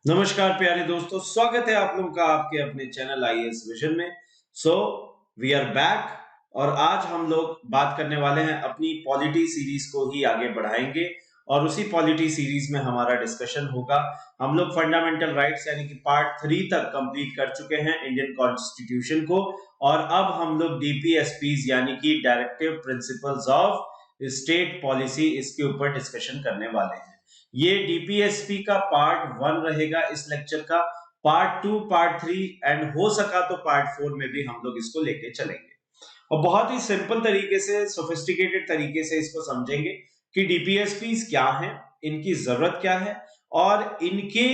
नमस्कार प्यारे दोस्तों, स्वागत है आप लोगों का आपके अपने चैनल आईएएस विजन में। सो वी आर बैक और आज हम लोग बात करने वाले हैं अपनी पॉलिटी सीरीज को ही आगे बढ़ाएंगे और उसी पॉलिटी सीरीज में हमारा डिस्कशन होगा। हम लोग फंडामेंटल राइट्स यानी कि पार्ट 3 तक कंप्लीट कर चुके हैं इंडियन कॉन्स्टिट्यूशन को और अब हम लोग डीपीएसपीज यानी कि directive principles of state policy इसके ऊपर डिस्कशन करने वाले हैं। ये डीपीएसपी का पार्ट 1 रहेगा इस लेक्चर का। पार्ट 2, पार्ट 3 एंड हो सका तो पार्ट 4 में भी हम लोग इसको लेके चलेंगे और बहुत ही सिंपल तरीके से, सोफिस्टिकेटेड तरीके से इसको समझेंगे कि डीपीएसपीज क्या हैं, इनकी जरूरत क्या है और इनके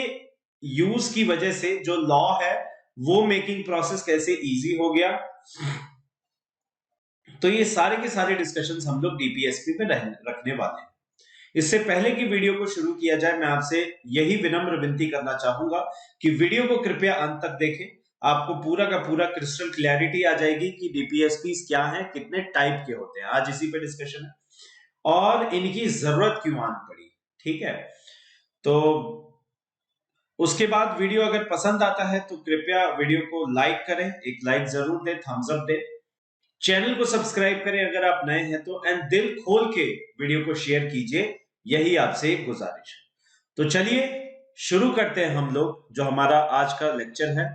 यूज की वजह से जो लॉ है वो मेकिंग प्रोसेस कैसे इजी हो गया। तो ये सारे के सारे डिस्कशंस हम लोग डीपीएसपी में रखने वाले हैं। इससे पहले कि वीडियो को शुरू किया जाए, मैं आपसे यही विनम्र विनती करना चाहूंगा कि वीडियो को कृपया अंत तक देखें। आपको पूरा का पूरा क्रिस्टल क्लैरिटी आ जाएगी कि डीपीएसपीज क्या हैं, कितने टाइप के होते हैं। आज इसी पे डिस्कशन है और इनकी जरूरत क्यों आन पड़ी। ठीक है, तो उसके बाद वीडियो अगर पसंद आता है तो कृपया वीडियो को लाइक करें, एक लाइक जरूर दें, थम्स अप दें। चैनल को सब्सक्राइब करें अगर आप नए हैं तो, एंड दिल खोल के वीडियो को शेयर कीजिए, यही आपसे एक गुजारिश है। तो चलिए शुरू करते हैं हम लोग जो हमारा आज का लेक्चर है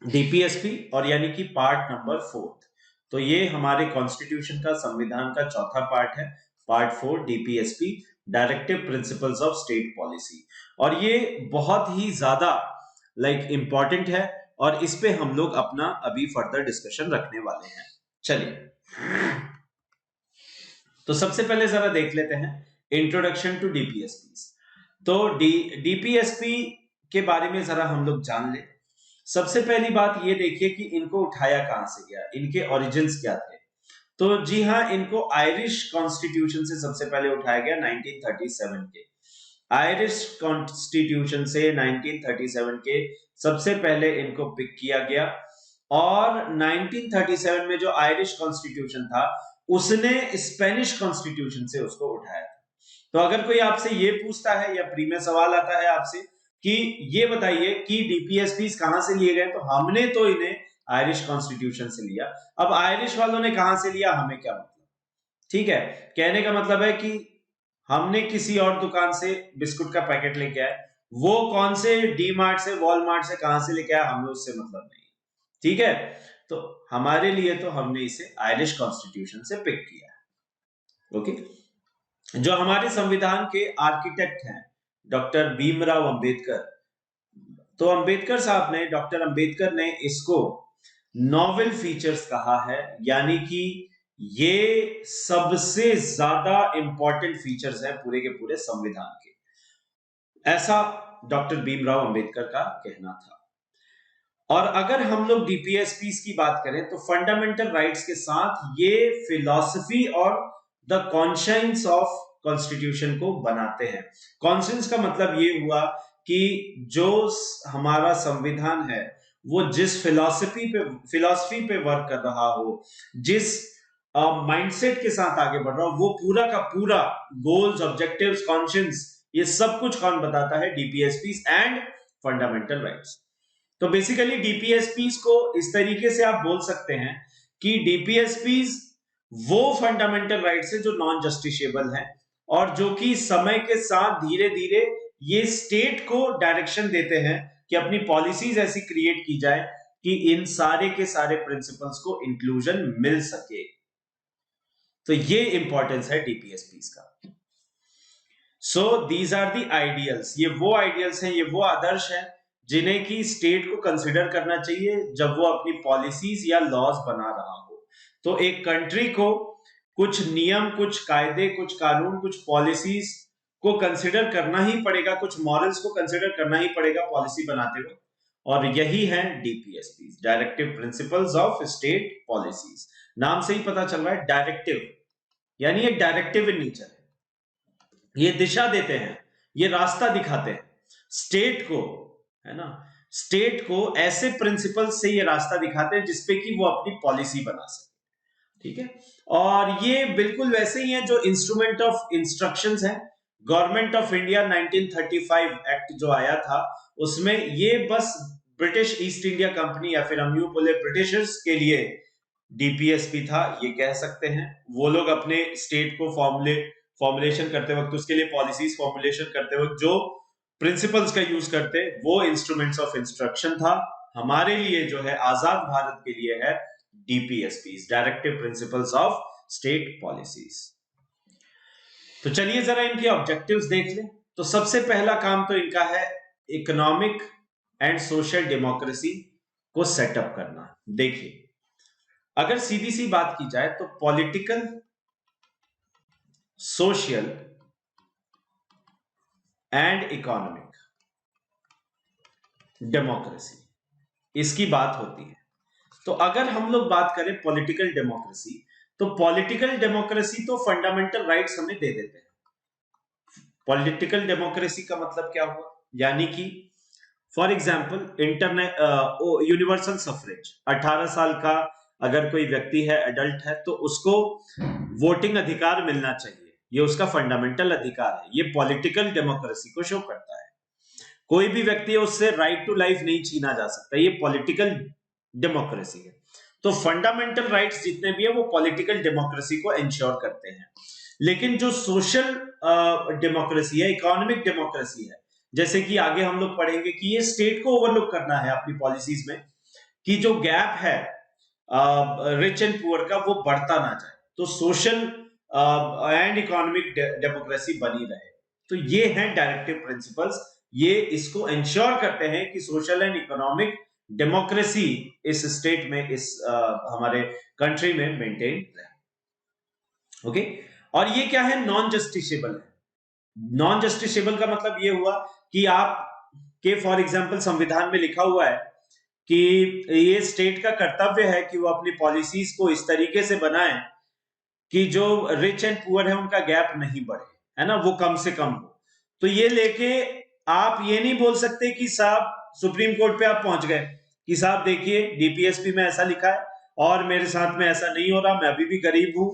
डीपीएसपी और यानी कि पार्ट नंबर 4। तो ये हमारे कॉन्स्टिट्यूशन का, संविधान का चौथा पार्ट है, part 4 DPSP, directive principles of state policy. और ये बहुत ही ज्यादा इंपॉर्टेंट है और इस पे हम लोग अपना अभी फर्दर डिस्कशन रखने वाले हैं। चलिए तो सबसे पहले जरा देख लेते हैं इंट्रोडक्शन टू डीपीएसपी। तो डीपीएसपी के बारे में जरा हम लोग जान ले। सबसे पहली बात ये देखिए कि इनको उठाया कहां से गया, इनके ओरिजिन्स क्या थे। तो जी हाँ, इनको आयरिश कॉन्स्टिट्यूशन से सबसे पहले उठाया गया 1937 के। आयरिश कॉन्स्टिट्यूशन से 1937 के सबसे पहले इनको पिक किया गया और 1937 में जो आयरिश कॉन्स्टिट्यूशन था उसने स्पेनिश कॉन्स्टिट्यूशन से उसको उठाया था। तो अगर कोई आपसे ये पूछता है या प्री में सवाल आता है आपसे कि ये बताइए कि डीपीएसपीज कहां से लिए गए, तो हमने तो इन्हें आयरिश कॉन्स्टिट्यूशन से लिया। अब आयरिश वालों ने कहां से लिया हमें क्या मतलब। ठीक है, कहने का मतलब है कि हमने किसी और दुकान से बिस्कुट का पैकेट लेके आए, वो कौन से डी मार्ट से, वॉलमार्ट से, कहां से लेके आया, हमें उससे मतलब नहीं। ठीक है, तो हमारे लिए तो हमने इसे आयरिश कॉन्स्टिट्यूशन से पिक किया। ओके, जो हमारे संविधान के आर्किटेक्ट हैं डॉक्टर भीमराव अंबेडकर, तो अंबेडकर साहब ने, डॉक्टर अंबेडकर ने इसको नॉवेल फीचर्स कहा है, यानी कि ये सबसे ज्यादा इंपॉर्टेंट फीचर्स है पूरे के पूरे संविधान के, ऐसा डॉक्टर भीमराव अंबेडकर का कहना था। और अगर हम लोग डीपीएसपीज की बात करें तो फंडामेंटल राइट्स के साथ ये फिलॉसफी और द कॉन्शियंस ऑफ कॉन्स्टिट्यूशन को बनाते हैं। कॉन्शियंस का मतलब ये हुआ कि जो हमारा संविधान है वो जिस फिलॉसफी पे वर्क कर रहा हो, जिस माइंडसेट के साथ आगे बढ़ रहा हो, वो पूरा का पूरा गोल्स, ऑब्जेक्टिव्स, कॉन्शियंस, ये सब कुछ कौन बताता है? DPSPs and fundamental rights. तो बेसिकली डीपीएसपीज को इस तरीके से आप बोल सकते हैं कि डीपीएसपीज वो फंडामेंटल राइट्स है जो नॉन जस्टिशिएबल है और जो कि समय के साथ धीरे धीरे ये स्टेट को डायरेक्शन देते हैं कि अपनी पॉलिसीज ऐसी क्रिएट की जाए कि इन सारे के सारे प्रिंसिपल्स को इंक्लूजन मिल सके। तो ये इंपॉर्टेंस है डीपीएसपीज का। So these are the ideals, ये वो आइडियल्स हैं, ये वो आदर्श हैं जिन्हें की स्टेट को कंसिडर करना चाहिए जब वो अपनी पॉलिसीज या लॉज बना रहा हो। तो एक कंट्री को कुछ नियम, कुछ कायदे, कुछ कानून, कुछ पॉलिसीज को कंसिडर करना ही पड़ेगा, कुछ मॉरल्स को कंसिडर करना ही पड़ेगा पॉलिसी बनाते हुए, और यही है DPSPs, directive principles of state policies. नाम से ही पता चल रहा है डायरेक्टिव, यानी ये डायरेक्टिव इन नेचर है, ये दिशा देते हैं, ये रास्ता दिखाते हैं स्टेट को, है ना। स्टेट को ऐसे प्रिंसिपल से ये रास्ता दिखाते हैं जिसपे कि वो अपनी पॉलिसी बना सके। ठीक है, और ये बिल्कुल वैसे ही है जो इंस्ट्रूमेंट ऑफ इंस्ट्रक्शंस है, गवर्नमेंट ऑफ इंडिया 1935 एक्ट जो आया था, उसमें ये बस ब्रिटिश ईस्ट इंडिया कंपनी या फिर हम यूं बोले ब्रिटिशर्स के लिए डीपीएसपी था, ये कह सकते हैं। वो लोग अपने स्टेट को फॉर्मुलेशन करते वक्त, उसके लिए पॉलिसीज फॉर्मुलेशन करते वक्त जो प्रिंसिपल्स का यूज करते, वो इंस्ट्रूमेंट्स ऑफ इंस्ट्रक्शन था। हमारे लिए जो है आजाद भारत के लिए है DPSP, directive principles of state policies. तो चलिए जरा इनके ऑब्जेक्टिव्स देख लें। तो सबसे पहला काम तो इनका है इकोनॉमिक एंड सोशल डेमोक्रेसी को सेटअप करना। देखिए, अगर सीधी सी बात की जाए तो political, social and economic democracy, इसकी बात होती है। तो अगर हम लोग बात करें पॉलिटिकल डेमोक्रेसी, तो पॉलिटिकल डेमोक्रेसी तो फंडामेंटल राइट्स हमें दे देते हैं। पॉलिटिकल डेमोक्रेसी का मतलब क्या हुआ, यानी कि फॉर एग्जाम्पल यूनिवर्सल सफरेज, 18 साल का अगर कोई व्यक्ति है, एडल्ट है, तो उसको वोटिंग अधिकार मिलना चाहिए, ये उसका फंडामेंटल अधिकार है। ये पॉलिटिकल डेमोक्रेसी को शो करता है। कोई भी व्यक्ति है, उससे राइट टू लाइफ नहीं छीना जा सकता, ये पॉलिटिकल डेमोक्रेसी है। तो फंडामेंटल राइट्स जितने भी है वो पॉलिटिकल डेमोक्रेसी को इंश्योर करते हैं। लेकिन जो सोशल डेमोक्रेसी है, इकोनॉमिक डेमोक्रेसी है, जैसे कि आगे हम लोग पढ़ेंगे कि ये स्टेट को ओवरलुक करना है अपनी पॉलिसीज में, कि जो गैप है रिच एंड पुअर का वो बढ़ता ना जाए, तो सोशल एंड इकोनॉमिक डेमोक्रेसी बनी रहे। तो ये हैं डायरेक्टिव प्रिंसिपल्स, ये इसको इंश्योर करते हैं कि सोशल एंड इकोनॉमिक डेमोक्रेसी इस स्टेट में, इस हमारे कंट्री में मेंटेन रहे। ओके, और ये क्या है, नॉन जस्टिसेबल है। नॉन जस्टिसेबल का मतलब ये हुआ कि आप के फॉर एग्जांपल संविधान में लिखा हुआ है कि ये स्टेट का कर्तव्य है कि वो अपनी पॉलिसीज को इस तरीके से बनाए कि जो रिच एंड पुअर है उनका गैप नहीं बढ़े, है ना, वो कम से कम हो। तो ये लेके आप ये नहीं बोल सकते कि साहब सुप्रीम कोर्ट पे आप पहुंच गए कि साहब देखिए डीपीएसपी में ऐसा लिखा है और मेरे साथ में ऐसा नहीं हो रहा, मैं अभी भी गरीब हूं,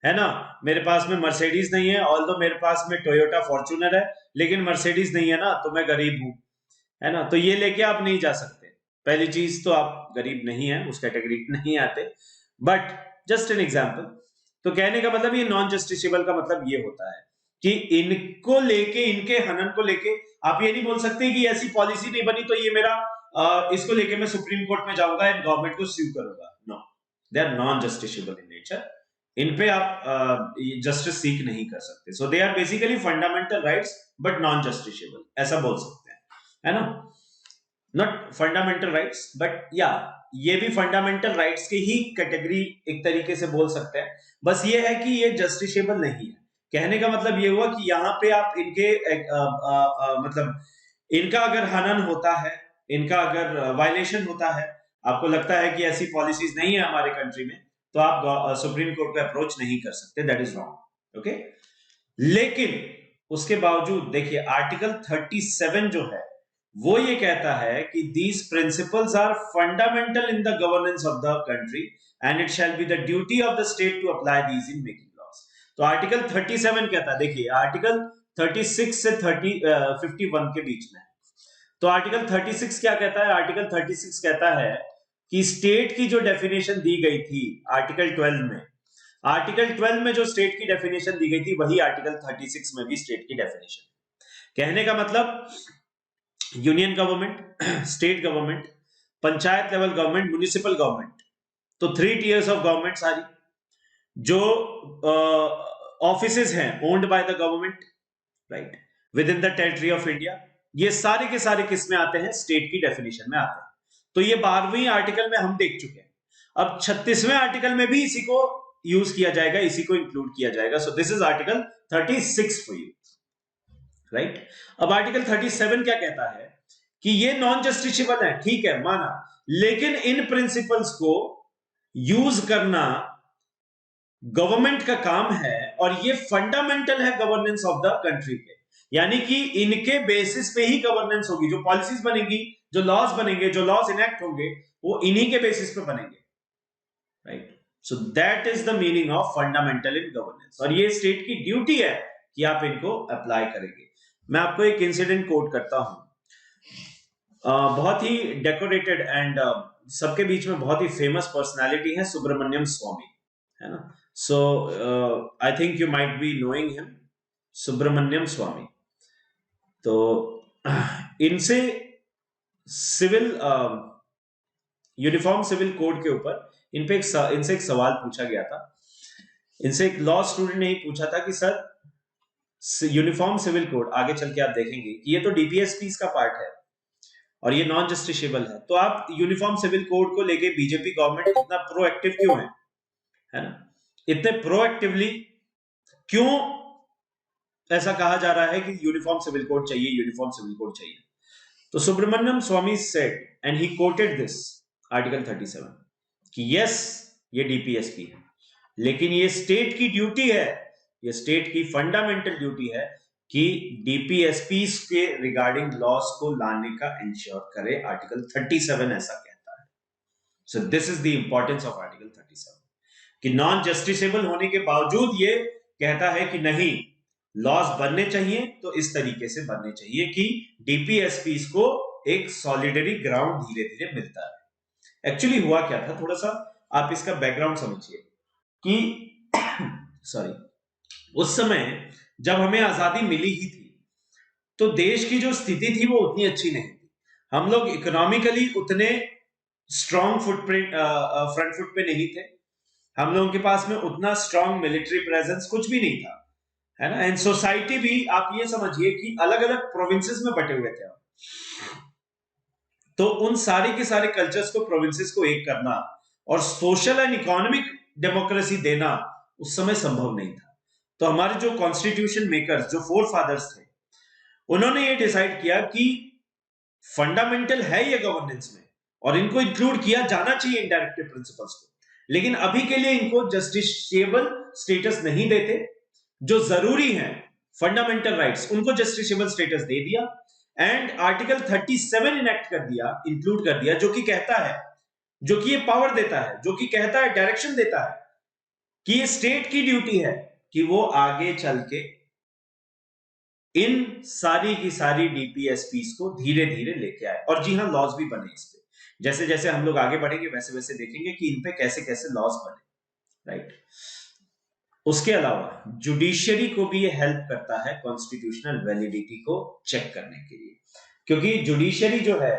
है ना, मेरे पास में मर्सिडीज नहीं है, ऑल्दो मेरे पास में टोयोटा फॉर्च्यूनर है, लेकिन मर्सिडीज नहीं है ना, तो मैं गरीब हूं, है ना। तो ये लेके आप नहीं जा सकते। पहली चीज तो आप गरीब नहीं है, उस कैटेगरी नहीं आते। बट जस्ट एन एग्जांपल, तो कहने का मतलब ये नॉन जस्टिसेबल का मतलब ये होता है कि इनको लेके, इनके हनन को लेके आप ये नहीं बोल सकते कि ऐसी पॉलिसी नहीं बनी तो ये मेरा इसको लेके मैं सुप्रीम कोर्ट में जाऊंगा एंड गवर्नमेंट को स्यू करूंगा। No, they are non justiciable in nature, इन पे आप जस्टिस सीख नहीं कर सकते। So they are basically fundamental rights but non justiciable, ऐसा बोल सकते हैं, है ना। नॉट फंडामेंटल राइट्स बट या, ये भी फंडामेंटल राइट्स की ही कैटेगरी एक तरीके से बोल सकते हैं। बस ये है कि ये जस्टिसेबल नहीं है। कहने का मतलब ये हुआ कि यहाँ पे आप इनके मतलब इनका अगर हनन होता है, इनका अगर वायलेशन होता है, आपको लगता है कि ऐसी पॉलिसीज नहीं है हमारे कंट्री में, तो आप सुप्रीम कोर्ट को अप्रोच नहीं कर सकते, दैट इज रॉन्ग। ओके, लेकिन उसके बावजूद देखिए आर्टिकल 37 जो है वो ये कहता है कि these principles are fundamental in the governance of the country and it shall be the duty of the state to apply these in making laws। तो आर्टिकल 37 कहता है, देखिए आर्टिकल 36 से 51 के बीच में। तो आर्टिकल 36 क्या कहता है, आर्टिकल 36 कहता है कि स्टेट की जो डेफिनेशन दी गई थी आर्टिकल 12 में, आर्टिकल 12 में जो स्टेट की डेफिनेशन दी गई थी वही आर्टिकल 36 में भी स्टेट की डेफिनेशन। कहने का मतलब union government, state government, panchayat level government, municipal government, तो 3 tiers ऑफ गवर्नमेंट सारी जो ऑफिसेज हैं owned by the government, right, with in the territory of India, ये सारे के सारे किस में आते हैं, स्टेट की डेफिनेशन में आते हैं। तो ये 12वीं आर्टिकल में हम देख चुके हैं। अब 36वें आर्टिकल में भी इसी को यूज किया जाएगा, इसी को इंक्लूड किया जाएगा। So this is article 36 for you, right. अब आर्टिकल 37 क्या कहता है कि ये नॉन जस्टिसेबल है, ठीक है, माना, लेकिन इन प्रिंसिपल्स को यूज करना गवर्नमेंट का काम है और ये फंडामेंटल है गवर्नेंस ऑफ द कंट्री के, यानी कि इनके बेसिस पे ही गवर्नेंस होगी, जो पॉलिसीज बनेंगी, जो लॉज बनेंगे, जो लॉज इनेक्ट होंगे, वो इन्हीं के बेसिस पे बनेंगे, right. So that is the meaning of fundamental in governance, और ये स्टेट की ड्यूटी है कि आप इनको अप्लाई करेंगे। मैं आपको एक इंसिडेंट कोट करता हूं। बहुत ही डेकोरेटेड एंड सबके बीच में बहुत ही फेमस पर्सनालिटी है सुब्रमण्यम स्वामी, है ना। So I think you might be knowing him, Subramanian Swamy. तो इनसे सिविल यूनिफॉर्म सिविल कोड के ऊपर इनसे एक सवाल पूछा गया था। इनसे एक लॉ स्टूडेंट ने ही पूछा था कि सर यूनिफॉर्म सिविल कोड, आगे चल के आप देखेंगे कि ये तो डीपीएसपी का पार्ट है और ये नॉन जस्टिसेबल है, तो आप यूनिफॉर्म सिविल कोड को लेके बीजेपी गवर्नमेंट इतना प्रोएक्टिव क्यों है ना। इतने प्रोएक्टिवली क्यों ऐसा कहा जा रहा है कि यूनिफॉर्म सिविल कोड चाहिए, यूनिफॉर्म सिविल कोड चाहिए। तो Subramanian Swamy said and he quoted this article 37 कि यस ये डीपीएसपी है, लेकिन ये स्टेट की ड्यूटी है, ये स्टेट की फंडामेंटल ड्यूटी है कि डीपीएसपी के रिगार्डिंग लॉस को लाने का इंश्योर करे। आर्टिकल 37 ऐसा कहता है। So this is the importance of article 37 कि नॉन जस्टिसेबल होने के बावजूद ये कहता है कि नहीं, लॉस बनने चाहिए तो इस तरीके से बनने चाहिए कि डीपीएसपी को एक सॉलिडरी ग्राउंड धीरे धीरे मिलता है। एक्चुअली हुआ क्या था, थोड़ा सा आप इसका बैकग्राउंड समझिए कि सॉरी, उस समय जब हमें आजादी मिली ही थी तो देश की जो स्थिति थी वो उतनी अच्छी नहीं थी। हम लोग इकोनॉमिकली उतने स्ट्रॉन्ग फ्रंट फुट पे नहीं थे। हम लोगों के पास में उतना स्ट्रॉन्ग मिलिट्री प्रेजेंस कुछ भी नहीं था, है ना। एंड सोसाइटी भी आप ये समझिए कि अलग अलग प्रोविंसेस में बटे हुए थे। तो उन सारे के सारे कल्चर्स को, प्रोविंसेस को एक करना और सोशल एंड इकोनॉमिक डेमोक्रेसी देना उस समय संभव नहीं था। तो हमारे जो कॉन्स्टिट्यूशन मेकर्स, जो फोर फादर्स थे, उन्होंने ये डिसाइड किया कि फंडामेंटल है ये गवर्नेंस में और इनको इंक्लूड किया जाना चाहिए इन डायरेक्टिव प्रिंसिपल्स को, लेकिन अभी के लिए इनको जस्टिसेबल स्टेटस नहीं देते। जो जरूरी है फंडामेंटल राइट्स, उनको जस्टिसेबल स्टेटस दे दिया एंड आर्टिकल 37 इनेक्ट कर दिया, इंक्लूड कर दिया, जो कि कहता है, जो कि ये पावर देता है, जो कि कहता है, डायरेक्शन देता है कि ये स्टेट की ड्यूटी है कि वो आगे चल के इन सारी की सारी डीपीएसपीस को धीरे धीरे लेके आए। और जी हां, लॉज भी बने इस पे। जैसे जैसे हम लोग आगे बढ़ेंगे वैसे वैसे देखेंगे कि इन पे कैसे कैसे लॉज बने, राइट। उसके अलावा जुडिशियरी को भी ये हेल्प करता है कॉन्स्टिट्यूशनल वैलिडिटी को चेक करने के लिए, क्योंकि जुडिशियरी जो है,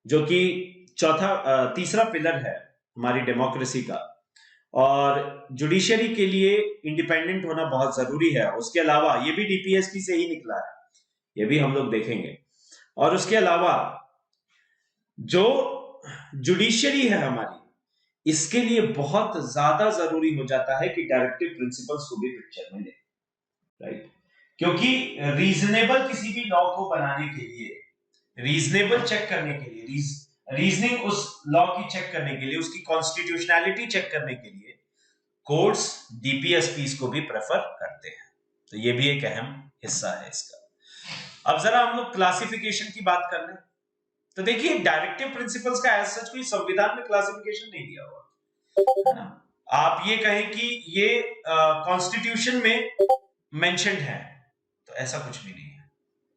जो कि तीसरा पिलर है हमारी डेमोक्रेसी का, और जुडिशियरी के लिए इंडिपेंडेंट होना बहुत जरूरी है। उसके अलावा ये भी डीपीएसपी से ही निकला है, ये भी हम लोग देखेंगे। और उसके अलावा जो जुडिशियरी है हमारी, इसके लिए बहुत ज्यादा जरूरी हो जाता है कि डायरेक्टिव प्रिंसिपल्स को भी पिक्चर में ले, राइट। क्योंकि रीजनेबल किसी भी लॉ को बनाने के लिए, रीजनेबल चेक करने के लिए, रीजनिंग उस लॉ की चेक करने के लिए, उसकी कॉन्स्टिट्यूशनैलिटी चेक करने के लिए कोर्ट्स डीपीएसपीस को भी प्रेफर करते हैं। तो ये भी एक अहम हिस्सा है इसका। अब जरा हम लोग क्लासिफिकेशन की बात कर लें। तो देखिए, डायरेक्टिव प्रिंसिपल्स का एज सच कोई संविधान में क्लासिफिकेशन नहीं दिया हुआ, है ना। आप ये कहें कि ये कॉन्स्टिट्यूशन में मेंशन्ड है, तो ऐसा कुछ भी नहीं है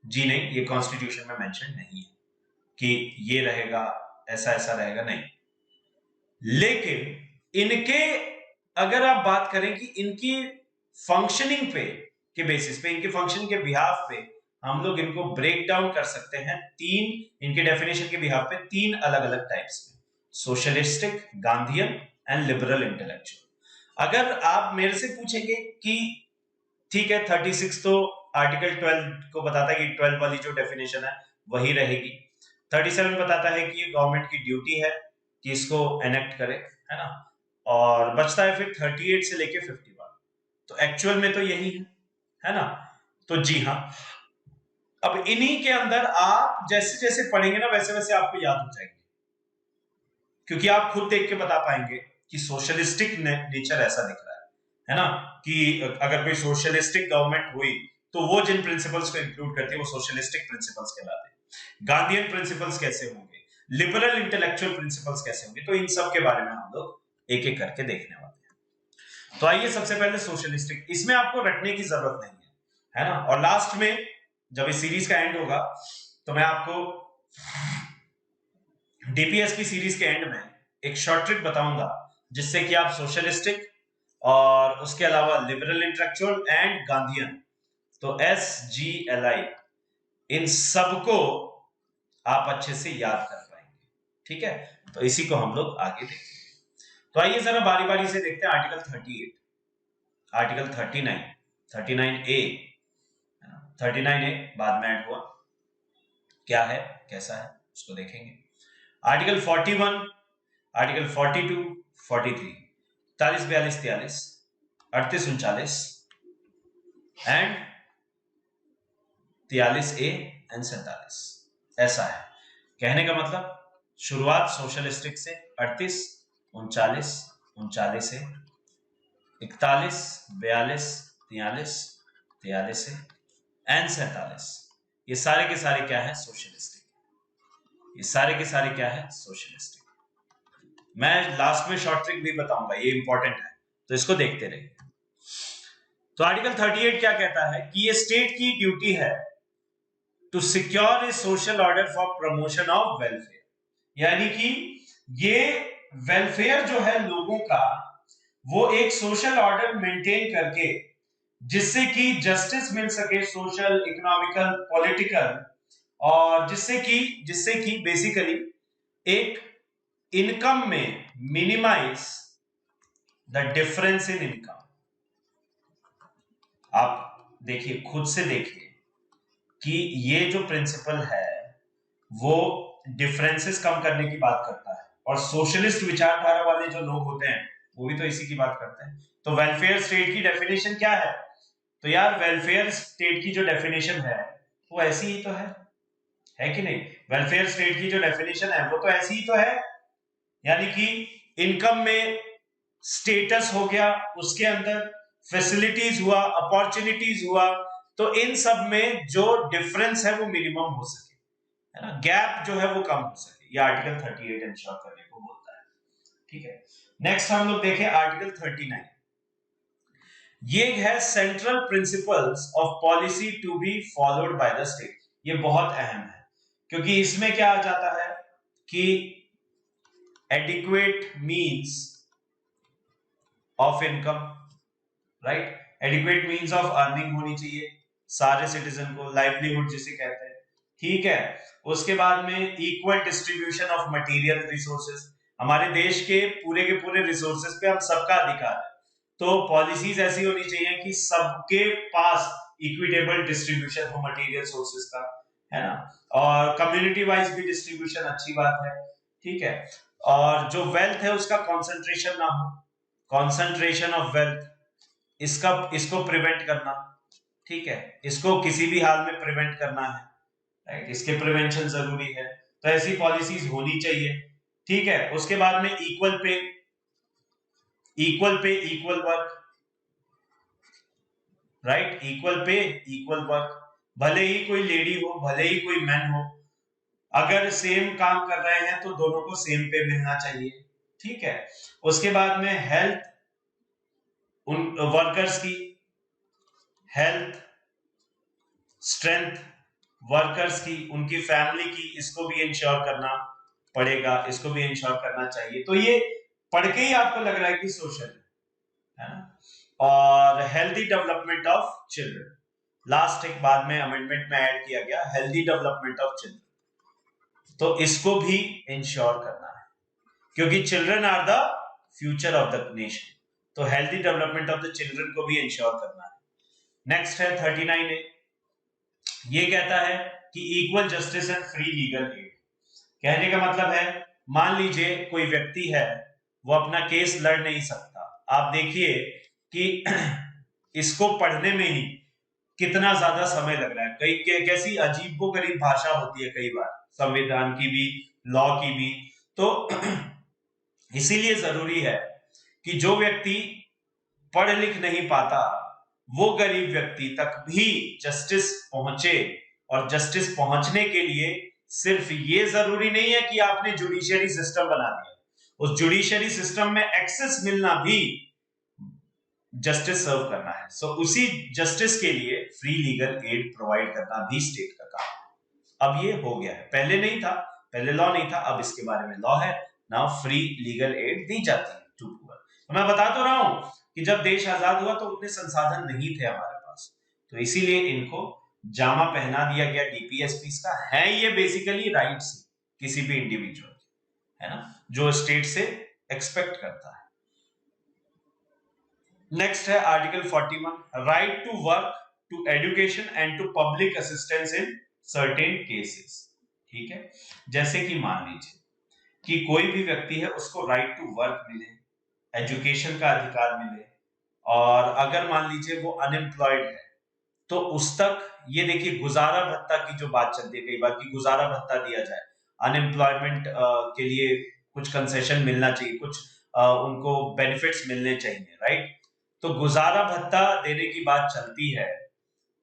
जी। नहीं, ये कॉन्स्टिट्यूशन में मेंशन नहीं है कि ये रहेगा, ऐसा ऐसा रहेगा, नहीं। लेकिन इनके अगर आप बात करें कि इनकी फंक्शनिंग पे के बेसिस पे, इनके फंक्शनिंग के बिहाफ पे हम लोग इनको ब्रेक डाउन कर सकते हैं तीन, इनके डेफिनेशन के बिहाफ पे तीन अलग अलग टाइप्स में: socialistic, Gandhian and liberal intellectual. अगर आप मेरे से पूछेंगे कि ठीक है, 36 तो आर्टिकल 12 को बताता है कि 12 वाली जो डेफिनेशन है वही रहेगी। 37 बताता है कि ये गवर्नमेंट की ड्यूटी है कि इसको एनेक्ट करे, है ना। और बचता है फिर 38 से लेके 51। तो एक्चुअल में तो यही है ना। तो जी हाँ, अब इन्हीं के अंदर आप जैसे जैसे पढ़ेंगे ना वैसे वैसे आपको याद हो जाएंगे, क्योंकि आप खुद देख के बता पाएंगे कि सोशलिस्टिक नेचर ऐसा दिख रहा है ना, कि अगर कोई सोशलिस्टिक गवर्नमेंट हुई तो वो जिन प्रिंसिपल्स को इंक्लूड करती है वो सोशलिस्टिक प्रिंसिपल्स कहलाते हैं। गांधीयन प्रिंसिपल्स कैसे होंगे, लिबरल इंटेलेक्चुअल प्रिंसिपल्स कैसे होंगे, तो इन सब के बारे में हम लोग एक एक करके देखने वाले हैं। तो आइए सबसे पहले सोशलिस्टिक, इसमें आपको रटने की जरूरत नहीं है, है ना। और लास्ट में जब इस सीरीज का एंड होगा तो मैं आपको डीपीएसपी सीरीज के एंड में एक शॉर्ट ट्रिक बताऊंगा जिससे कि आप सोशलिस्टिक और उसके अलावा लिबरल इंटेलेक्चुअल एंड गांधीयन, तो SGLI, इन सबको आप अच्छे से याद कर पाएंगे। ठीक है, तो इसी को हम लोग आगे देखेंगे। तो आइए जरा बारी बारी से देखते हैं आर्टिकल 38, आर्टिकल 39, 39A, 39A बाद में ऐड हुआ, क्या है कैसा है उसको देखेंगे। Article 41, article 42, 43, 41, 42, 43, 38, 39 and 43A and 47, ऐसा है। कहने का मतलब शुरुआत सोशलिस्टिक से 38, 39, 39 से 41, 42, 43, 43 से एंड 47, ये सारे के सारे क्या है सोशलिस्टिक, ये सारे के सारे क्या है सोशलिस्टिक। मैं लास्ट में शॉर्ट ट्रिक भी बताऊंगा, ये इंपॉर्टेंट है, तो इसको देखते रहिए। तो आर्टिकल 38 क्या कहता है कि ये स्टेट की ड्यूटी है to secure a social order for promotion of welfare, यानी कि ये वेलफेयर जो है लोगों का, वो एक सोशल ऑर्डर मेंटेन करके जिससे कि जस्टिस मिल सके, सोशल, इकोनॉमिकल, पॉलिटिकल, और जिससे कि बेसिकली एक इनकम में minimise the difference in income. आप देखिए, खुद से देखिए कि ये जो प्रिंसिपल है वो डिफरेंसेस कम करने की बात करता है, और सोशलिस्ट विचारधारा वाले जो लोग होते हैं वो भी तो इसी की बात करते हैं। तो वेलफेयर स्टेट की डेफिनेशन क्या है? तो यार वेलफेयर स्टेट की जो डेफिनेशन है वो ऐसी ही तो है कि नहीं? वेलफेयर स्टेट की जो डेफिनेशन है वो तो ऐसी ही तो है, यानी कि इनकम में स्टेटस हो गया, उसके अंदर फैसिलिटीज हुआ, अपॉर्चुनिटीज हुआ, तो इन सब में जो डिफरेंस है वो मिनिमम हो सके, है ना, गैप जो है वो कम हो सके, ये आर्टिकल 38 इंश्योर करने को बोलता है। ठीक है, नेक्स्ट हम लोग देखें आर्टिकल 39। ये है central principles of policy to be followed by the state. ये बहुत अहम है क्योंकि इसमें क्या आ जाता है कि adequate means of income, right, adequate means of earning होनी चाहिए सारे सिटीजन को, लाइवलीहुड जिसे कहते हैं। ठीक है, उसके बाद में equal distribution of material resources, हमारे देश के पूरे रिसोर्सेज पे हम सबका अधिकार है, तो पॉलिसीज ऐसी होनी चाहिए कि सबके पास इक्विटेबल डिस्ट्रीब्यूशन हो मटेरियल सोर्सेज का, है ना, और कम्युनिटी वाइज भी डिस्ट्रीब्यूशन अच्छी बात है। ठीक है, और जो वेल्थ है उसका कॉन्सेंट्रेशन ना हो, कॉन्सेंट्रेशन ऑफ वेल्थ, इसको प्रिवेंट करना। ठीक है, इसको किसी भी हाल में प्रिवेंट करना है, राइट, इसके प्रिवेंशन जरूरी है, तो ऐसी पॉलिसीज होनी चाहिए। ठीक है, उसके बाद में equal pay equal work, right, equal pay equal work, भले ही कोई लेडी हो भले ही कोई मैन हो, अगर सेम काम कर रहे हैं तो दोनों को सेम पे मिलना चाहिए। ठीक है, उसके बाद में हेल्थ, उन वर्कर्स की हेल्थ, स्ट्रेंथ, वर्कर्स की, उनकी फैमिली की, इसको भी इंश्योर करना पड़ेगा, इसको भी इंश्योर करना चाहिए। तो ये पढ़ के ही आपको लग रहा है कि सोशल है ना। और healthy development of children, last एक बाद में अमेंडमेंट में ऐड किया गया, हेल्दी डेवलपमेंट ऑफ चिल्ड्रन, तो इसको भी इंश्योर करना है क्योंकि children are the future of the nation, तो healthy development of the children को भी इंश्योर करना है। नेक्स्ट है 39A, ये कहता है कि equal justice and free legal aid. कहने का मतलब है, मान लीजिए कोई व्यक्ति है वो अपना केस लड़ नहीं सकता, आप देखिए कि इसको पढ़ने में ही कितना ज्यादा समय लग रहा है, कैसी अजीबोगरीब भाषा होती है कई बार, संविधान की भी, लॉ की भी, तो इसीलिए जरूरी है कि जो व्यक्ति पढ़ लिख नहीं पाता वो गरीब व्यक्ति तक भी जस्टिस पहुंचे, और जस्टिस पहुंचने के लिए सिर्फ ये जरूरी नहीं है कि आपने जुडिशियरी सिस्टम बना दिया, उस जुडिशियरी सिस्टम में एक्सेस मिलना भी जस्टिस सर्व करना है। सो उसी जस्टिस के लिए फ्री लीगल एड प्रोवाइड करना भी स्टेट का काम है। अब ये हो गया है, पहले नहीं था, पहले लॉ नहीं था, अब इसके बारे में लॉ है। नाउ फ्री लीगल एड दी जाती है टू पुअर। तो मैं बता तो रहा हूं कि जब देश आजाद हुआ तो उतने संसाधन नहीं थे हमारे पास, तो इसीलिए इनको जामा पहना दिया गया डीपीएसपी का। है ये बेसिकली राइट्स किसी भी इंडिविजुअल, है ना, जो स्टेट से एक्सपेक्ट करता है। नेक्स्ट है article 41, right to work, to education and to public assistance in certain cases. ठीक है, जैसे कि मान लीजिए कि कोई भी व्यक्ति है, उसको राइट टू वर्क मिले, एजुकेशन का अधिकार मिले, और अगर मान लीजिए वो अनएम्प्लॉयड है तो उस तक, ये देखिए गुजारा भत्ता की जो बात चलती है कई बार कि गुजारा भत्ता दिया जाए, अनएम्प्लॉयमेंट के लिए कुछ कंसेशन मिलना चाहिए, कुछ उनको बेनिफिट्स मिलने चाहिए, राइट। तो गुजारा भत्ता देने की बात चलती है,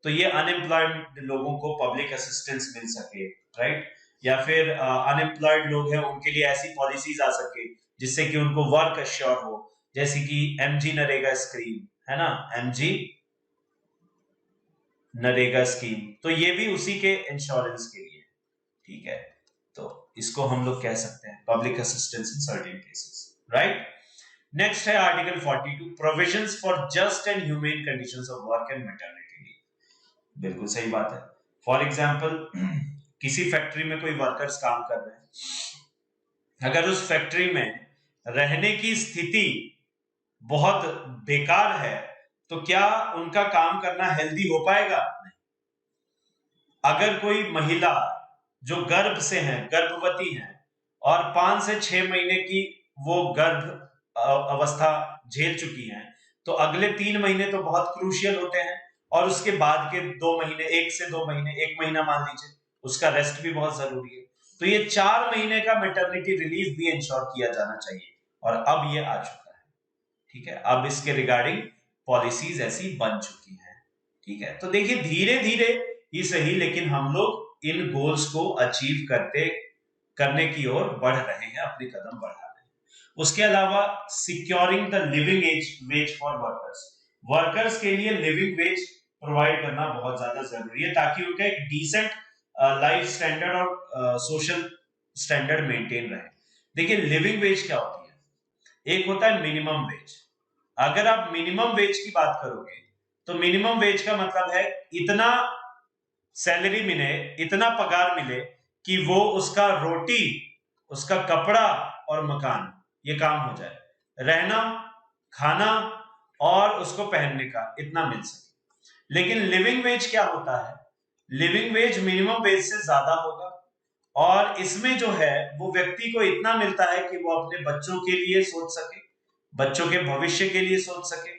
तो ये अनएम्प्लॉयड लोगों को पब्लिक असिस्टेंस मिल सके, राइट, या फिर अनएम्प्लॉयड लोग हैं उनके लिए ऐसी पॉलिसीज आ सके जिससे कि उनको वर्क अश्योर हो, जैसे कि एमजी नरेगा स्कीम, है ना, एमजी नरेगा स्कीम, तो ये भी उसी के इंश्योरेंस के लिए, ठीक है। तो इसको हम लोग कह सकते हैं public assistance in certain cases, right. Next है article 42, provisions for just and humane conditions of work and maternity leave. बिल्कुल सही बात है। फॉर एग्जांपल किसी फैक्ट्री में कोई वर्कर्स काम कर रहे हैं, अगर उस फैक्ट्री में रहने की स्थिति बहुत बेकार है तो क्या उनका काम करना हेल्दी हो पाएगा? नहीं। अगर कोई महिला जो गर्भ से है, गर्भवती है, और 5 से 6 महीने की वो गर्भ अवस्था झेल चुकी हैं, तो अगले 3 महीने तो बहुत क्रूशियल होते हैं, और उसके बाद के 2 महीने, 1 से 2 महीने, 1 महीना मान लीजिए, उसका रेस्ट भी बहुत जरूरी है। तो ये 4 महीने का मैटरनिटी रिलीफ भी इंश्योर किया जाना चाहिए, और अब ये आ चुका है, ठीक है। अब इसके रिगार्डिंग पॉलिसीज ऐसी बन चुकी हैं, ठीक है। तो देखिए धीरे धीरे ही सही, लेकिन हम लोग इन गोल्स को अचीव करने की ओर बढ़ रहे हैं, अपने कदम बढ़ा रहे हैं। उसके अलावा securing the living ways for workers, workers के लिए लिविंग वेज प्रोवाइड करना बहुत ज्यादा जरूरी है, ताकि उनका एक डिसेंट लाइफ स्टैंडर्ड और सोशल स्टैंडर्ड मेंटेन रहे। देखिए लिविंग वेज क्या होती है, एक होता है मिनिमम वेज। अगर आप मिनिमम वेज की बात करोगे तो मिनिमम वेज का मतलब है इतना सैलरी मिले, इतना पगार मिले कि वो उसका रोटी, उसका कपड़ा और मकान, ये काम हो जाए, रहना, खाना और उसको पहनने का इतना मिल सके। लेकिन लिविंग वेज क्या होता है, लिविंग वेज मिनिमम वेज से ज्यादा होगा, और इसमें जो है वो व्यक्ति को इतना मिलता है कि वो अपने बच्चों के लिए सोच सके, बच्चों के भविष्य के लिए सोच सके,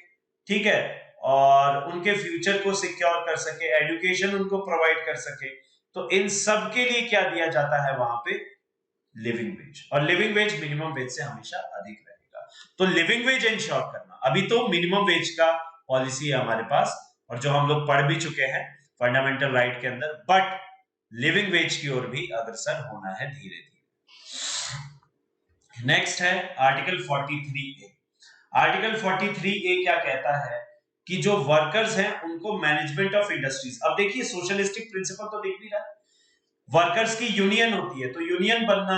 ठीक है, और उनके फ्यूचर को सिक्योर कर सके, एजुकेशन उनको प्रोवाइड कर सके। तो इन सब के लिए क्या दिया जाता है वहां पे, लिविंग वेज, और लिविंग वेज मिनिमम वेज से हमेशा अधिक रहेगा। तो लिविंग वेज इंश्योर करना, अभी तो मिनिमम वेज का पॉलिसी है हमारे पास, और जो हम लोग पढ़ भी चुके हैं फंडामेंटल राइट के अंदर, बट लिविंग वेज की ओर भी अग्रसर होना है धीरे धीरे। नेक्स्ट है आर्टिकल 43A। आर्टिकल 43A क्या कहता है कि जो वर्कर्स हैं उनको मैनेजमेंट ऑफ इंडस्ट्रीज, अब देखिए सोशलिस्टिक प्रिंसिपल तो दिख भी रहा है, वर्कर्स की यूनियन होती है, तो यूनियन बनना,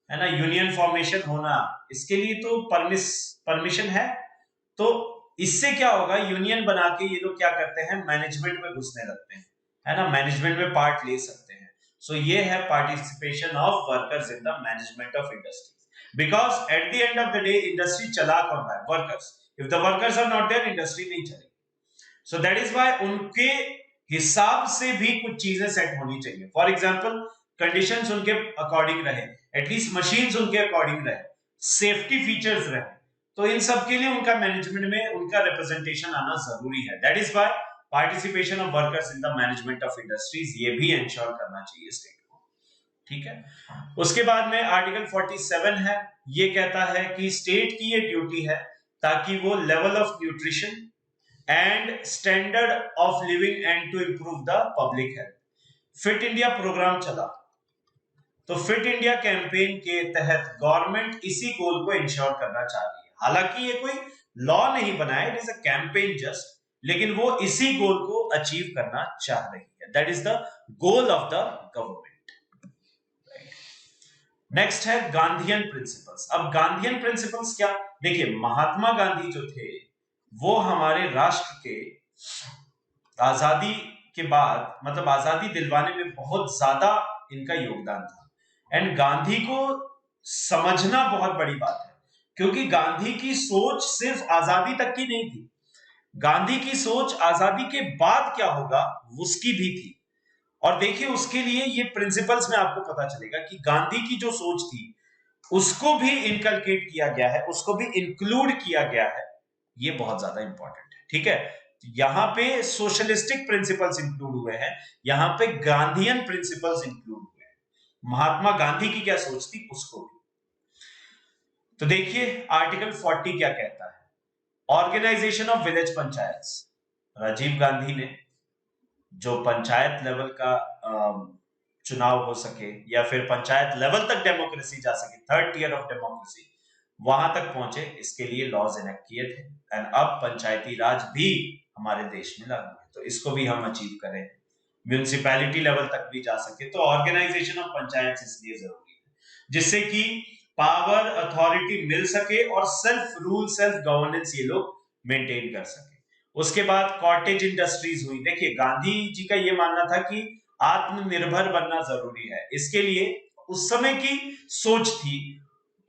है ना, यूनियन फॉर्मेशन होना, इसके लिए तो परमिशन है। तो इससे क्या होगा, यूनियन बना के ये लोग क्या करते हैं, मैनेजमेंट में घुसने लगते हैं, है ना, मैनेजमेंट में पार्ट ले सकते हैं। सो ये है participation of workers in the management of industries, because at the end of the day industry चला कौन रहा है, workers. If the workers are not there, industry नहीं चलेगी। सो दैट इज व्हाई उनके हिसाब से भी कुछ चीजें सेट होनी चाहिए। फॉर एग्जांपल कंडीशंस उनके अकॉर्डिंग रहे, एटलीस्ट मशीन्स उनके अकॉर्डिंग रहे, सेफ्टी फीचर्स रहे, तो इन सब के लिए उनका मैनेजमेंट में उनका रिप्रेजेंटेशन आना जरूरी है। That is why participation of workers in the management of industries, ये भी इंश्योर करना चाहिए स्टेट को, ठीक है। उसके बाद में आर्टिकल 47 है, ये कहता है कि स्टेट की ये ड्यूटी है ताकि वो level of nutrition and standard of living and to improve the public health. Fit India programme चला, तो फिट इंडिया कैंपेन के तहत गवर्नमेंट इसी गोल को इंश्योर करना चाह रही है। हालांकि ये कोई लॉ नहीं बनाया, it is a campaign just, लेकिन वो इसी गोल को अचीव करना चाह रही है। That is the goal of the government. Next है गांधीयन प्रिंसिपल्स। अब गांधीयन प्रिंसिपल्स क्या, देखिए महात्मा गांधी जो थे वो हमारे राष्ट्र के आजादी के बाद, मतलब आजादी दिलवाने में बहुत ज्यादा इनका योगदान था। एंड गांधी को समझना बहुत बड़ी बात है, क्योंकि गांधी की सोच सिर्फ आजादी तक की नहीं थी, गांधी की सोच आजादी के बाद क्या होगा उसकी भी थी। और देखिए उसके लिए ये प्रिंसिपल्स में आपको पता चलेगा कि गांधी की जो सोच थी उसको भी इनकलकेट किया गया है, उसको भी इंक्लूड किया गया है। ये बहुत ज्यादा इंपॉर्टेंट है, ठीक है। यहां पे सोशलिस्टिक प्रिंसिपल्स इंक्लूड हुए हैं, यहां पे गांधीयन प्रिंसिपल्स इंक्लूड हुए हैं। महात्मा गांधी की क्या सोच थी उसको भी। तो देखिए आर्टिकल 40 क्या कहता है, organisation of village panchayat. Rajiv Gandhi ने जो पंचायत लेवल का चुनाव हो सके या फिर पंचायत लेवल तक डेमोक्रेसी जा सके, थर्ड टियर ऑफ डेमोक्रेसी वहां तक पहुंचे, इसके लिए लॉज इनेक्ट किए थे। एंड अब पंचायती राज भी हमारे देश में लागू है, तो इसको भी हम अचीव करें, म्यूनिसिपैलिटी लेवल तक भी जा सके। तो ऑर्गेनाइजेशन ऑफ पंचायत इसलिए जरूरी है, जिससे कि पावर अथॉरिटी मिल सके और सेल्फ रूल सेल्फ गवर्नेंस ये लोग मेंटेन कर सके। उसके बाद कॉटेज इंडस्ट्रीज हुई। देखिए गांधी जी का ये मानना था कि आत्मनिर्भर बनना जरूरी है, इसके लिए उस समय की सोच थी,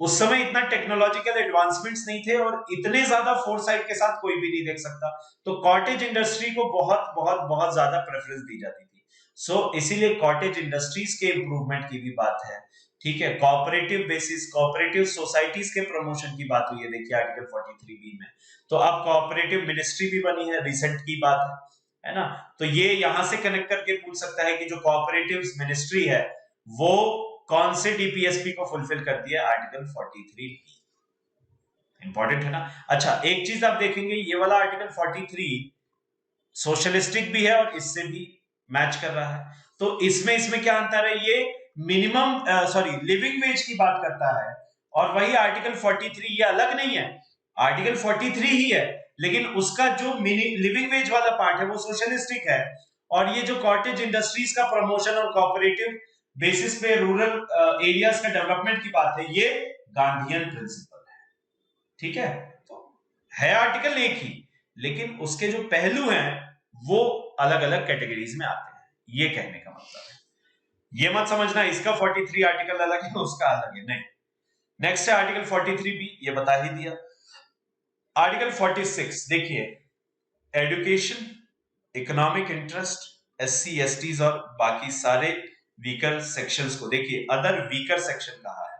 उस समय इतना टेक्नोलॉजिकल एडवांसमेंट्स नहीं थे और इतने ज्यादा फोरसाइट के साथ कोई भी नहीं देख सकता, तो कॉटेज इंडस्ट्री को बहुत बहुत बहुत ज्यादा प्रेफरेंस दी जाती थी। सो इसीलिए कॉटेज इंडस्ट्रीज के इंप्रूवमेंट की भी बात है, ठीक है। कोऑपरेटिव बेसिस, कोऑपरेटिव सोसाइटीज के प्रमोशन की बात हुई है, देखिए आर्टिकल 43B में। तो अब कोऑपरेटिव मिनिस्ट्री भी बनी है, रिसेंट की बात है ना। तो ये यहां से कनेक्ट करके पूछ सकता है कि जो कोऑपरेटिव मिनिस्ट्री है वो कौन से डीपीएसपी को फुलफिल करती है, आर्टिकल 43B। इंपॉर्टेंट है ना। अच्छा एक चीज आप देखेंगे, ये वाला आर्टिकल 43 सोशलिस्टिक भी है और इससे भी मैच कर रहा है। तो इसमें क्या अंतर है, ये मिनिमम लिविंग वेज की बात करता है, और वही आर्टिकल 43 ये अलग नहीं है, आर्टिकल 43 ही है, लेकिन उसका जो लिविंग वेज वाला पार्ट है वो सोशलिस्टिक है। और ये जो कॉटेज इंडस्ट्रीज का प्रमोशन और कोऑपरेटिव बेसिस पे रूरल एरियाज का डेवलपमेंट की बात है, ये गांधीयन प्रिंसिपल है, ठीक है। तो है आर्टिकल एक ही, लेकिन उसके जो पहलू हैं वो अलग अलग कैटेगरीज में आते हैं, ये कहने का मतलब है। ये मत समझना इसका 43 आर्टिकल अलग है उसका अलग है, नहीं। नेक्स्ट है आर्टिकल 43B, ये बता ही दिया। आर्टिकल 46 देखिए, education, economic interest, SC STs और बाकी सारे वीकर सेक्शंस को, देखिए अदर वीकर सेक्शन कहा है,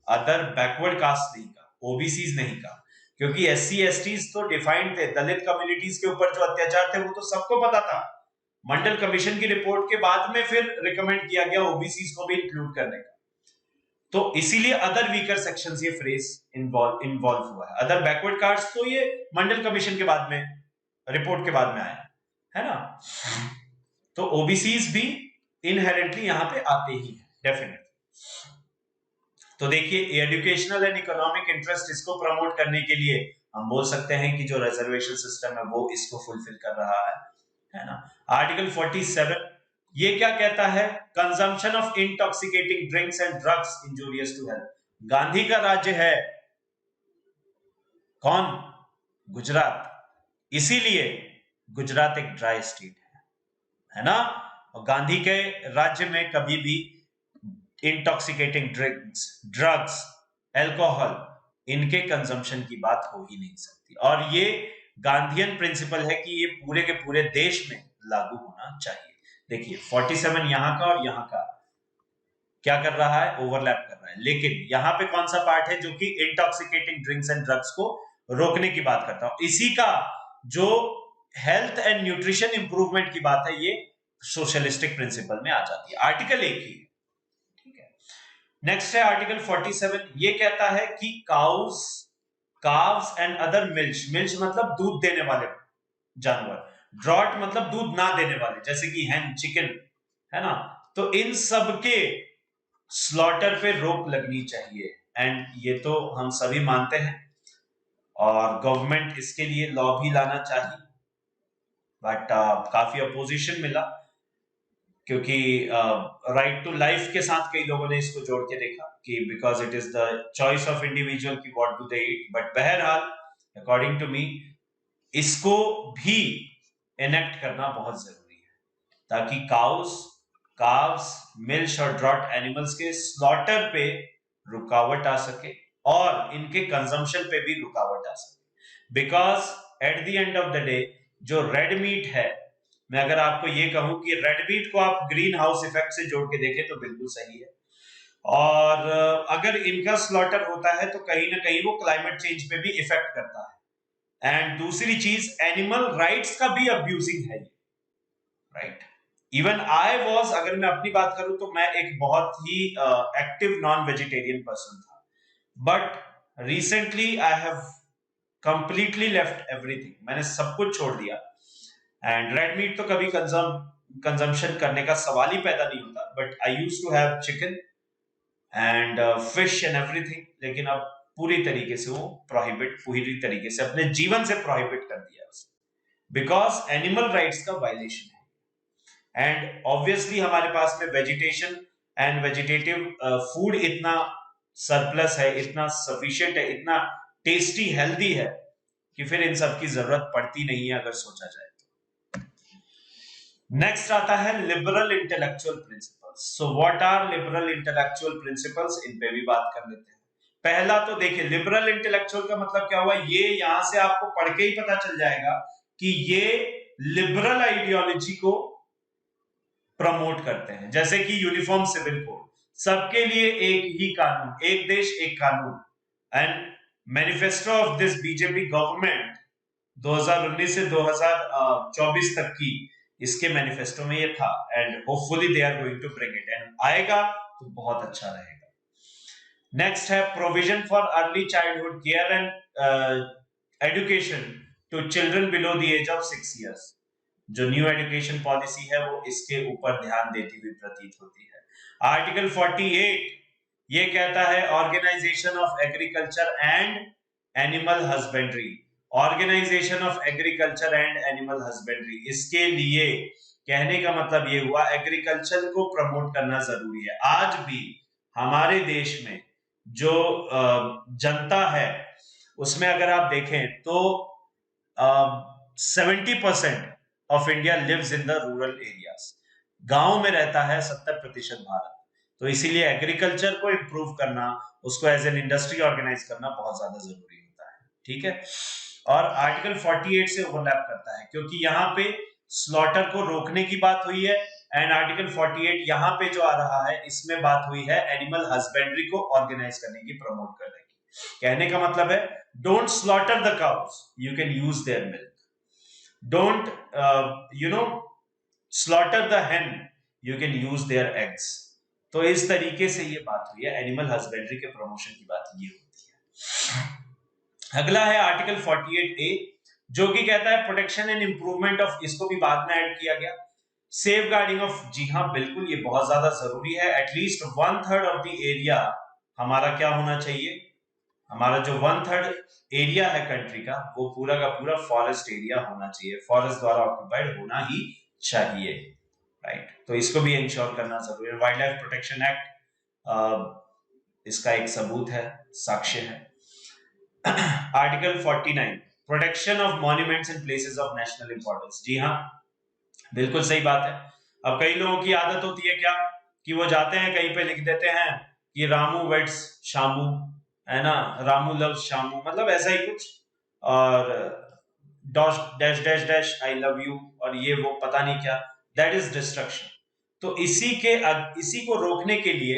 अदर बैकवर्ड कास्ट नहीं कहा, ओबीसीज नहीं कहा, क्योंकि SC STs तो डिफाइंड थे, दलित कम्युनिटीज के ऊपर जो अत्याचार थे वो तो सबको पता था। मंडल कमीशन की रिपोर्ट के बाद में फिर रिकमेंड किया गया ओबीसीज को भी इंक्लूड करने का, तो इसीलिए अदर वीकर सेक्शंस ये फ्रेज इन्वॉल्व हुआ है। अदर बैकवर्ड कास्ट तो ये मंडल कमीशन के बाद में, रिपोर्ट के बाद में आया है ना। तो ओबीसीज भी इनहेरेंटली यहां पे आते ही हैं, डेफिनेटली। तो देखिए एजुकेशनल एंड इकोनॉमिक इंटरेस्ट, इसको प्रमोट करने के लिए हम बोल सकते हैं कि जो रिजर्वेशन सिस्टम है वो इसको फुलफिल कर रहा है ना। आर्टिकल 47 ये क्या कहता है, consumption of intoxicating drinks and drugs injurious to health. Gandhi का राज्य है कौन, गुजरात, इसीलिए गुजरात एक ड्राई स्टेट है ना। और गांधी के राज्य में कभी भी इंटॉक्सिकेटिंग ड्रिंक्स, ड्रग्स, अल्कोहल, इनके कंजम्पशन की बात हो ही नहीं सकती। और ये गांधीयन प्रिंसिपल है कि ये पूरे के पूरे देश में लागू होना चाहिए। देखिए 47 यहां का और यहां का क्या कर रहा है, ओवरलैप कर रहा है, लेकिन यहां पे कौन सा पार्ट है जो कि इंटॉक्सिकेटिंग ड्रिंक्स एंड ड्रग्स को रोकने की बात करता हूं, इसी का जो हेल्थ एंड न्यूट्रिशन इंप्रूवमेंट की बात है, ये सोशलिस्टिक प्रिंसिपल में आ जाती है। आर्टिकल एक ही है, ठीक है। नेक्स्ट है आर्टिकल 47, ये कहता है कि cows, calves and other milch, milch मतलब दूध देने वाले जानवर, ड्रॉट मतलब दूध ना देने वाले, जैसे कि हैन, चिकन, है ना। तो इन सब के स्लॉटर पे रोक लगनी चाहिए, एंड ये तो हम सभी मानते हैं। और गवर्नमेंट इसके लिए लॉ भी लाना चाहिए, बट काफी अपोजिशन मिला, क्योंकि राइट टू लाइफ के साथ कई लोगों ने इसको जोड़ के देखा कि because it is the choice of individual की what do they eat, but बहरहाल अकॉर्डिंग टू मी इसको भी एनेक्ट करना बहुत जरूरी है, ताकि काउस, काव्स, मिल्क और ड्रॉट एनिमल्स के स्लॉटर पे रुकावट आ सके और इनके कंजम्पशन पे भी रुकावट आ सके। Because at the end of the day जो रेड मीट है, मैं अगर आपको ये कहूं कि रेड मीट को आप ग्रीन हाउस इफेक्ट से जोड़ के देखें तो बिल्कुल सही है, और अगर इनका स्लॉटर होता है तो कहीं ना कहीं वो क्लाइमेट चेंज पे भी इफेक्ट करता है। एंड दूसरी चीज, एनिमल राइट्स का भी अब्यूजिंग है, राइट। इवन आई वॉज, अगर मैं अपनी बात करूं तो मैं एक बहुत ही एक्टिव नॉन वेजिटेरियन पर्सन था, but recently I have completely left everything, मैंने सब कुछ छोड़ दिया। एंड रेड मीट तो कभी कंजम्पशन करने का सवाल ही पैदा नहीं होता, but I use to have chicken and fish and everything, लेकिन अब पूरी तरीके से वो प्रोहिबिट, पूरी तरीके से अपने जीवन से प्रोहिबिट कर दिया उसे, बिकॉज एनिमल राइट्स का वायलेशन है। एंड ऑब्वियसली हमारे पास में वेजिटेशन एंड वेजिटेटिव फूड इतना सरप्लस है, इतना सफिशिएंट है, इतना टेस्टी हेल्दी है कि फिर इन सब की जरूरत पड़ती नहीं है अगर सोचा जाए तो। नेक्स्ट आता है liberal intellectual principles. So what are liberal intellectual principles, इन पे भी बात कर लेते हैं। पहला तो देखिए, लिबरल इंटेलेक्चुअल का मतलब क्या हुआ, ये यहां से आपको पढ़ के ही पता चल जाएगा कि ये लिबरल आइडियोलॉजी को प्रमोट करते हैं, जैसे कि यूनिफॉर्म सिविल कोड, सबके लिए एक ही कानून, एक देश एक कानून। And manifesto of this BJP government 2019 से 2024 तक की, इसके मैनिफेस्टो में ये था, and hopefully they are going to bring it, and आएगा तो बहुत अच्छा रहेगा। नेक्स्ट है provision for early childhood care and education to children below the age of 6 years. जो न्यू एजुकेशन पॉलिसी है वो इसके ऊपर ध्यान देती हुई प्रतीत होती है। आर्टिकल 48 ये कहता है organisation of agriculture and animal husbandry, organisation of agriculture and animal husbandry. इसके लिए कहने का मतलब ये हुआ, एग्रीकल्चर को प्रमोट करना जरूरी है। आज भी हमारे देश में जो जनता है उसमें अगर आप देखें तो 70% of India lives in the rural areas, गांव में रहता है 70% भारत। तो इसीलिए एग्रीकल्चर को इंप्रूव करना, उसको एज एन इंडस्ट्री ऑर्गेनाइज करना बहुत ज्यादा जरूरी होता है, ठीक है। और आर्टिकल 48 से ओवरलैप करता है, क्योंकि यहाँ पे स्लॉटर को रोकने की बात हुई है, एंड आर्टिकल 48 यहाँ पे जो आ रहा है इसमें बात हुई है एनिमल हस्बेंड्री को ऑर्गेनाइज करने की, प्रमोट करने की। कहने का मतलब है, don't slaughter the cows, you can use their milk. Don't slaughter the hen, you can use their eggs। तो इस तरीके से ये बात हुई है, एनिमल हस्बेंड्री के प्रमोशन की बात ये होती है। अगला है आर्टिकल 48A, जो कि कहता है प्रोटेक्शन एंड इंप्रूवमेंट ऑफ, इसको भी बाद में ऐड किया गया, सेफ गार्डिंग ऑफ। जी हाँ, बिल्कुल, ये बहुत ज्यादा जरूरी है। एटलीस्ट 1/3 ऑफ द एरिया हमारा क्या होना चाहिए, हमारा जो 1/3 एरिया है कंट्री का, वो पूरा का पूरा फॉरेस्ट एरिया होना चाहिए, फॉरेस्ट द्वारा ऑक्युपाइड होना ही चाहिए, राइट। तो इसको भी इंश्योर करना जरूरी है। वाइल्ड लाइफ प्रोटेक्शन एक्ट इसका एक सबूत है, साक्ष्य है। Article 49 protection of monuments and places of national importance. जी हाँ, बिल्कुल सही बात है। अब कई लोगों की आदत होती है क्या, कि वो जाते हैं कहीं पे लिख देते हैं कि रामू वेट्स शामू, है ना, रामू लव्स शामू, मतलब ऐसा ही कुछ, और dash dash dash I love you, और ये वो पता नहीं क्या, दैट इज डिस्ट्रक्शन। तो इसी को रोकने के लिए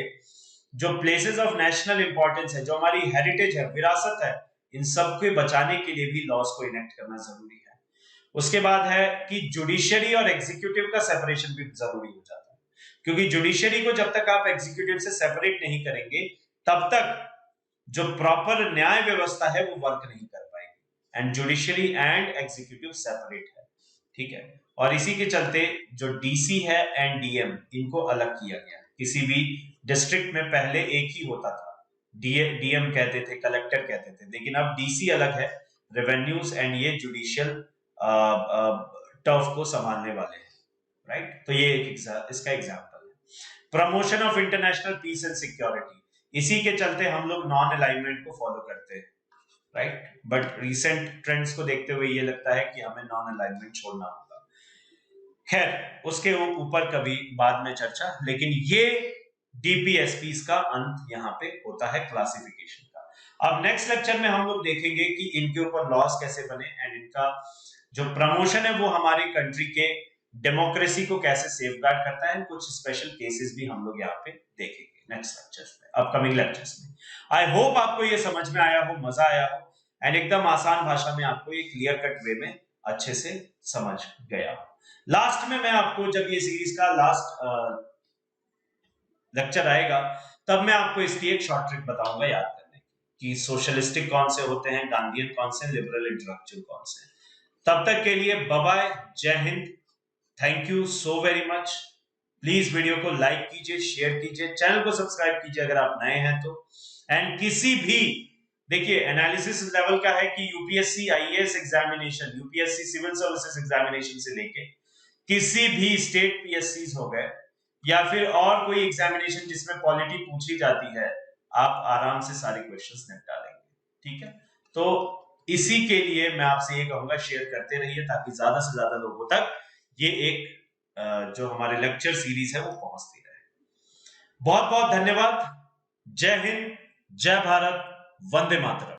जो प्लेसेस ऑफ नेशनल इंपॉर्टेंस है, जो हमारी हेरिटेज है, विरासत है, इन सब को बचाने के लिए भी लॉस को इनेक्ट करना जरूरी है। उसके बाद है कि जुडिशरी और एग्जीक्यूटिव का सेपरेशन भी जरूरी हो जाता है, क्योंकि जुडिशरी को जब तक आप एग्जीक्यूटिव से सेपरेट नहीं करेंगे तब तक जो प्रॉपर न्याय व्यवस्था है वो वर्क नहीं कर पाएगी। And judiciary and executive separate है, ठीक है। और इसी के चलते जो डीसी है एंड डीएम, इनको अलग किया गया। किसी भी डिस्ट्रिक्ट में पहले एक ही होता था, डीएम कहते थे, कलेक्टर कहते थे, लेकिन अब डीसी अलग है रेवेन्यूज एंड ये जुडिशियल टर्फ को संभालने वाले हैं, राइट। तो ये इसका एग्जाम्पल है। Promotion of international peace and security, इसी के चलते हम लोग नॉन अलाइनमेंट को फॉलो करते हैं, राइट। बट रिसेंट ट्रेंड्स को देखते हुए ये लगता है कि हमें नॉन अलाइनमेंट छोड़ना होगा। खैर, उसके ऊपर कभी बाद में चर्चा, लेकिन ये डीपीएसपीस का अंत यहाँ पे होता है क्लासिफिकेशन का। अब नेक्स्ट लेक्चर में हम लोग देखेंगे कि इनके ऊपर लॉस कैसे बने एंड इनका जो प्रमोशन है वो हमारी कंट्री के डेमोक्रेसी को कैसे सेफगार्ड करता है। कुछ स्पेशल केसेस भी हम लोग यहाँ पे देखेंगे नेक्स्ट लेक्चर्स में, अपकमिंग लेक्चर्स में। आई होप आपको ये समझ में आया हो, मजा आया हो एंड एकदम आसान भाषा में आपको ये क्लियर कट वे में अच्छे से समझ गया हो। लास्ट में मैं आपको, जब ये सीरीज का लास्ट लेक्चर आएगा, तब मैं आपको इसकी एक शॉर्ट ट्रिक बताऊंगा याद करने की, कि सोशलिस्टिक कौन से होते हैं, गांधीयन कौन से, लिबरल इंटेलेक्चुअल कौन से। तब तक के लिए बाय बाय, जय Hind, thank you so very much. Please video को लाइक कीजिए, शेयर कीजिए, चैनल को सब्सक्राइब कीजिए अगर आप नए हैं तो। एंड किसी भी, देखिए एनालिसिस लेवल का है कि UPSC IAS examination, UPSC civil services examination से लेके किसी भी स्टेट पीएससीज हो गए या फिर और कोई एग्जामिनेशन जिसमें पॉलिटी पूछी जाती है, आप आराम से सारे क्वेश्चंस निपटा लेंगे, ठीक है। तो इसी के लिए मैं आपसे ये कहूंगा, शेयर करते रहिए ताकि ज्यादा से ज्यादा लोगों तक ये एक जो हमारे लेक्चर सीरीज है वो पहुंचती रहे। बहुत बहुत धन्यवाद। जय हिंद, जय भारत, वंदे मातरम।